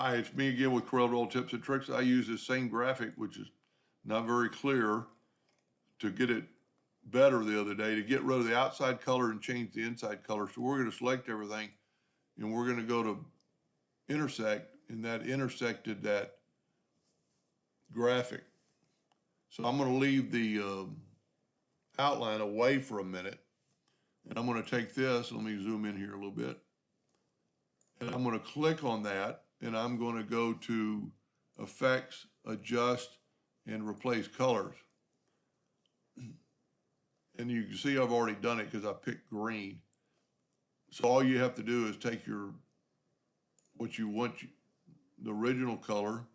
Hi, it's me again with Corel Roll Tips and Tricks. I use this same graphic, which is not very clear, to get it better the other day, to get rid of the outside color and change the inside color. So we're going to select everything, and we're going to go to Intersect, and that intersected that graphic. So I'm going to leave the outline away for a minute, and I'm going to take this. Let me zoom in here a little bit. And I'm going to click on that, and I'm going to go to Effects, Adjust, and Replace Colors. And you can see I've already done it because I picked green. So all you have to do is take what you want, the original color,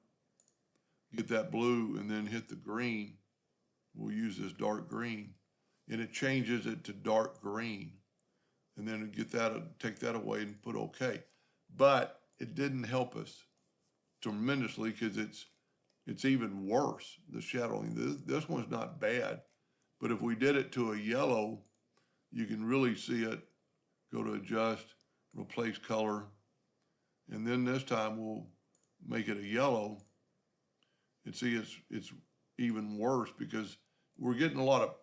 get that blue, and then hit the green. We'll use this dark green, and it changes it to dark green. And then take that away and put OK. But it didn't help us tremendously because it's even worse, the shadowing. This one's not bad, but if we did it to a yellow, you can really see it. Go to Adjust, Replace Color, and then this time we'll make it a yellow, and see it's even worse because we're getting a lot of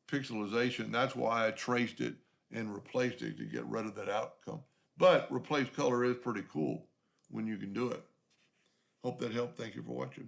pixelization. That's why I traced it and replaced it to get rid of that outcome. But Replace Color is pretty cool when you can do it. Hope that helped. Thank you for watching.